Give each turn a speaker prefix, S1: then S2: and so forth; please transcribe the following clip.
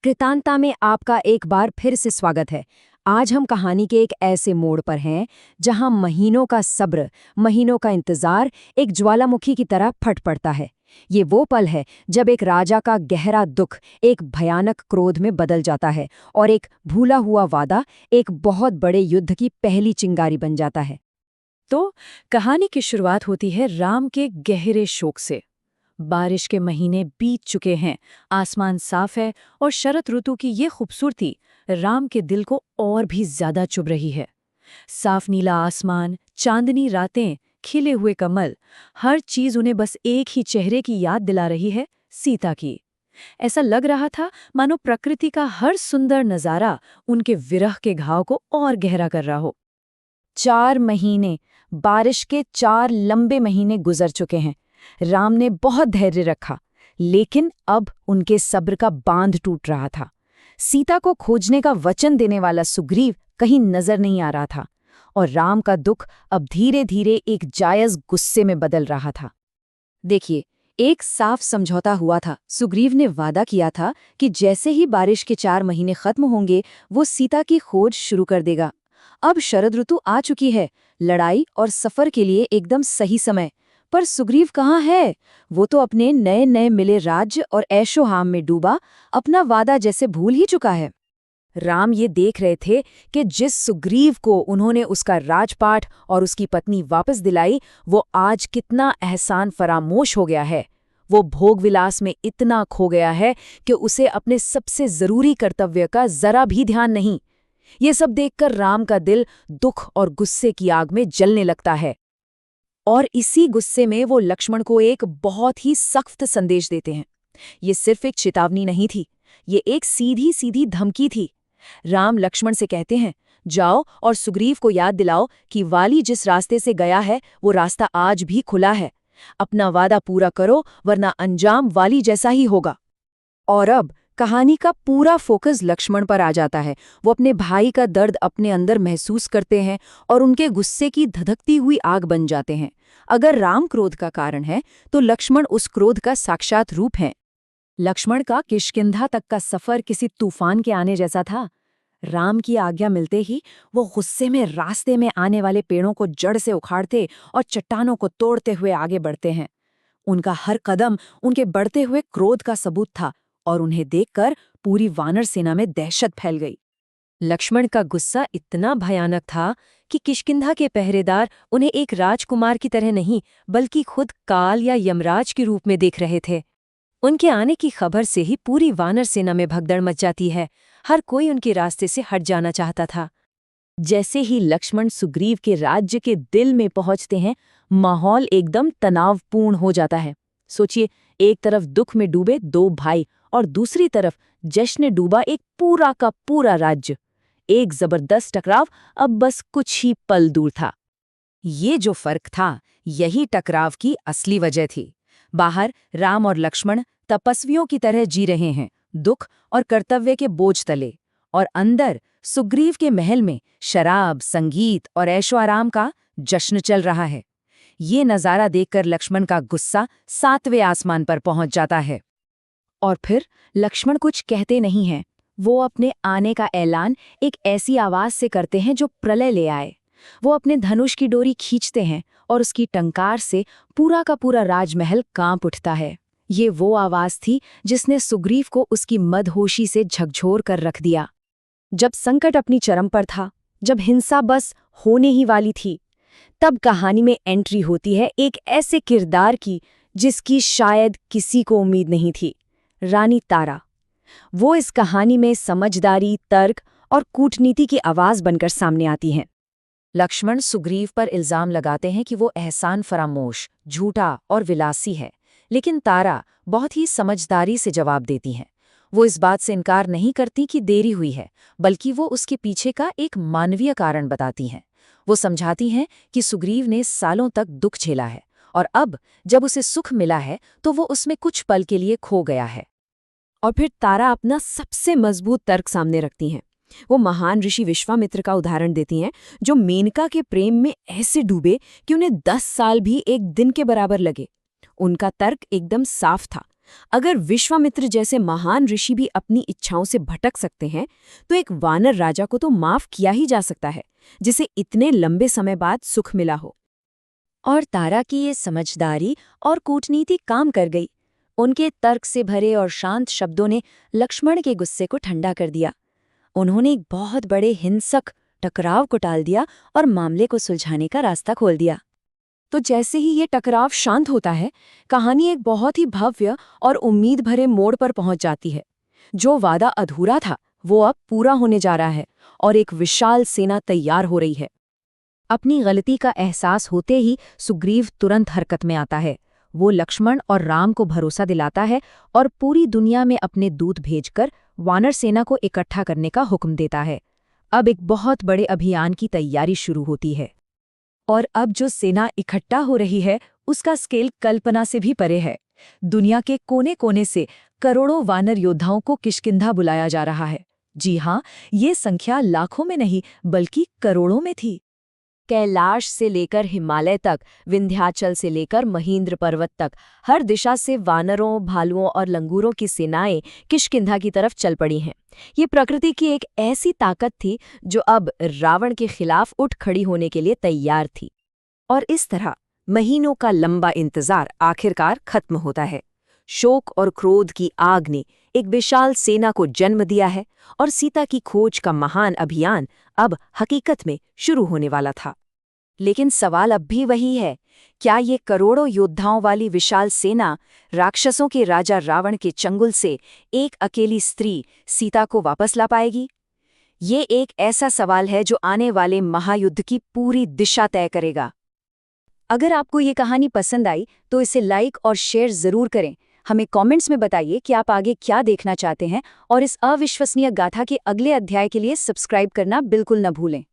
S1: कृतांता में आपका एक बार फिर से स्वागत है। आज हम कहानी के एक ऐसे मोड़ पर हैं जहां महीनों का सब्र, महीनों का इंतजार एक ज्वालामुखी की तरह फट पड़ता है। ये वो पल है जब एक राजा का गहरा दुख एक भयानक क्रोध में बदल जाता है और एक भूला हुआ वादा एक बहुत बड़े युद्ध की पहली चिंगारी बन जाता है।
S2: तो कहानी की शुरुआत होती है राम के गहरे शोक से। बारिश के महीने बीत चुके हैं, आसमान साफ है और शरद ऋतु की ये खूबसूरती राम के दिल को और भी ज्यादा चुभ रही है। साफ नीला आसमान, चांदनी रातें, खिले हुए कमल, हर चीज उन्हें बस एक ही चेहरे की याद दिला रही है, सीता की। ऐसा लग रहा था मानो प्रकृति का हर सुंदर नजारा उनके विरह के घाव को और गहरा कर रहा हो।
S1: 4 महीने, बारिश के 4 लंबे महीने गुजर चुके हैं। राम ने बहुत धैर्य रखा, लेकिन अब उनके सब्र का बांध टूट रहा था। सीता को खोजने का वचन देने वाला सुग्रीव कहीं नजर नहीं आ रहा था और राम का दुख अब धीरे धीरे एक जायज गुस्से में बदल रहा था। देखिए, एक साफ समझौता हुआ था। सुग्रीव ने वादा किया था कि जैसे ही बारिश के 4 महीने खत्म होंगे वो सीता की खोज शुरू कर देगा। अब शरद ऋतु आ चुकी है, लड़ाई और सफर के लिए एकदम सही समय। पर सुग्रीव कहाँ है? वो तो अपने नए नए मिले राज्य और ऐशोआराम में डूबा, अपना वादा जैसे भूल ही चुका है। राम ये देख रहे थे कि जिस सुग्रीव को उन्होंने उसका राजपाट और उसकी पत्नी वापस दिलाई, वो आज कितना एहसान फरामोश हो गया है। वो भोगविलास में इतना खो गया है कि उसे अपने सबसे जरूरी कर्तव्य का जरा भी ध्यान नहीं। ये सब देखकर राम का दिल दुख और गुस्से की आग में जलने लगता है। और इसी गुस्से में वो लक्ष्मण को एक बहुत ही सख्त संदेश देते हैं। ये सिर्फ एक चेतावनी नहीं थी, ये एक सीधी सीधी धमकी थी। राम लक्ष्मण से कहते हैं, जाओ और सुग्रीव को याद दिलाओ कि वाली जिस रास्ते से गया है वो रास्ता आज भी खुला है। अपना वादा पूरा करो, वरना अंजाम वाली जैसा ही होगा। और अब कहानी का पूरा फोकस लक्ष्मण पर आ जाता है। वो अपने भाई का दर्द अपने अंदर महसूस करते हैं और उनके गुस्से की धधकती हुई आग बन जाते हैं। अगर राम क्रोध का कारण है, तो लक्ष्मण उस क्रोध का साक्षात रूप है। लक्ष्मण का किष्किंधा तक का सफर किसी तूफान के आने जैसा था। राम की आज्ञा मिलते ही वो गुस्से में रास्ते में आने वाले पेड़ों को जड़ से उखाड़ते और चट्टानों को तोड़ते हुए आगे बढ़ते हैं। उनका हर कदम उनके बढ़ते हुए क्रोध का सबूत था और उन्हें देखकर पूरी वानर सेना में दहशत फैल गई। लक्ष्मण का गुस्सा इतना भयानक था कि किष्किंधा के पहरेदार उन्हें एक राजकुमार की तरह नहीं, बल्कि खुद काल या यमराज के रूप में देख रहे थे। उनके आने की खबर से ही पूरी वानर सेना में भगदड़ मच जाती है। हर कोई उनके रास्ते से हट जाना चाहता था। जैसे ही लक्ष्मण सुग्रीव के राज्य के दिल में पहुंचते हैं, माहौल एकदम तनावपूर्ण हो जाता है। सोचिए, एक तरफ दुख में डूबे 2 भाई और दूसरी तरफ जश्न में डूबा एक पूरा का पूरा राज्य। एक जबरदस्त टकराव अब बस कुछ ही पल दूर था। ये जो फर्क था, यही टकराव की असली वजह थी। बाहर राम और लक्ष्मण तपस्वियों की तरह जी रहे हैं, दुख और कर्तव्य के बोझ तले, और अंदर सुग्रीव के महल में शराब, संगीत और ऐशोआराम का जश्न चल रहा है। ये नज़ारा देखकर लक्ष्मण का गुस्सा 7वें आसमान पर पहुंच जाता है। और फिर लक्ष्मण कुछ कहते नहीं हैं। वो अपने आने का ऐलान एक ऐसी आवाज से करते हैं जो प्रलय ले आए। वो अपने धनुष की डोरी खींचते हैं और उसकी टंकार से पूरा का पूरा राजमहल कांप उठता है। ये वो आवाज थी जिसने सुग्रीव को उसकी मदहोशी से झकझोर कर रख दिया। जब संकट अपनी चरम पर था, जब हिंसा बस होने ही वाली थी, तब कहानी में एंट्री होती है एक ऐसे किरदार की जिसकी शायद किसी को उम्मीद नहीं थी, रानी तारा। वो इस कहानी में समझदारी, तर्क और कूटनीति की आवाज बनकर सामने आती हैं। लक्ष्मण सुग्रीव पर इल्जाम लगाते हैं कि वो एहसान फरामोश, झूठा और विलासी है, लेकिन तारा बहुत ही समझदारी से जवाब देती हैं। वो इस बात से इनकार नहीं करती कि देरी हुई है, बल्कि वो उसके पीछे का एक मानवीय कारण बताती हैं। वो समझाती हैं कि सुग्रीव ने सालों तक दुख झेला है और अब जब उसे सुख मिला है तो वो उसमें कुछ पल के लिए खो गया है। और फिर तारा अपना सबसे मजबूत तर्क सामने रखती हैं। वो महान ऋषि विश्वामित्र का उदाहरण देती हैं, जो मेनका के प्रेम में ऐसे डूबे कि उन्हें 10 साल भी एक दिन के बराबर लगे। उनका तर्क एकदम साफ था। अगर विश्वामित्र जैसे महान ऋषि भी अपनी इच्छाओं से भटक सकते हैं, तो एक वानर राजा को तो माफ किया ही जा सकता है, जिसे इतने लंबे समय बाद सुख मिला हो।
S2: और तारा की ये समझदारी और कूटनीति काम कर गई। उनके तर्क से भरे और शांत शब्दों ने लक्ष्मण के गुस्से को ठंडा कर दिया। उन्होंने एक बहुत बड़े हिंसक टकराव को टाल दिया और मामले को सुलझाने का रास्ता खोल दिया।
S1: तो जैसे ही ये टकराव शांत होता है, कहानी एक बहुत ही भव्य और उम्मीद भरे मोड़ पर पहुंच जाती है। जो वादा अधूरा था, वो अब पूरा होने जा रहा है और एक विशाल सेना तैयार हो रही है।
S2: अपनी गलती का एहसास होते ही सुग्रीव तुरंत हरकत में आता है। वो लक्ष्मण और राम को भरोसा दिलाता है और पूरी दुनिया में अपने दूत भेजकर वानर सेना को इकट्ठा करने का हुक्म देता है। अब एक बहुत बड़े अभियान की तैयारी शुरू होती है। और अब जो सेना इकट्ठा हो रही है, उसका स्केल कल्पना से भी परे है। दुनिया के कोने कोने से करोड़ों वानर योद्धाओं को किष्किंधा बुलाया जा रहा है। जी हाँ, ये संख्या लाखों में नहीं बल्कि करोड़ों में थी।
S1: कैलाश से लेकर हिमालय तक, विंध्याचल से लेकर महेंद्र पर्वत तक, हर दिशा से वानरों, भालुओं और लंगूरों की सेनाएं किष्किंधा की तरफ चल पड़ी हैं। ये प्रकृति की एक ऐसी ताकत थी जो अब रावण के खिलाफ उठ खड़ी होने के लिए तैयार थी। और इस तरह महीनों का लंबा इंतजार आखिरकार खत्म होता है। शोक और क्रोध की आग ने एक विशाल सेना को जन्म दिया है और सीता की खोज का महान अभियान अब हकीकत में शुरू होने वाला था। लेकिन सवाल अब भी वही है, क्या ये करोड़ों योद्धाओं वाली विशाल सेना राक्षसों के राजा रावण के चंगुल से एक अकेली स्त्री सीता को वापस ला पाएगी? ये एक ऐसा सवाल है जो आने वाले महायुद्ध की पूरी दिशा तय करेगा। अगर आपको ये कहानी पसंद आई तो इसे लाइक और शेयर जरूर करें। हमें कमेंट्स में बताइए कि आप आगे क्या देखना चाहते हैं और इस अविश्वसनीय गाथा के अगले अध्याय के लिए सब्सक्राइब करना बिल्कुल न भूलें।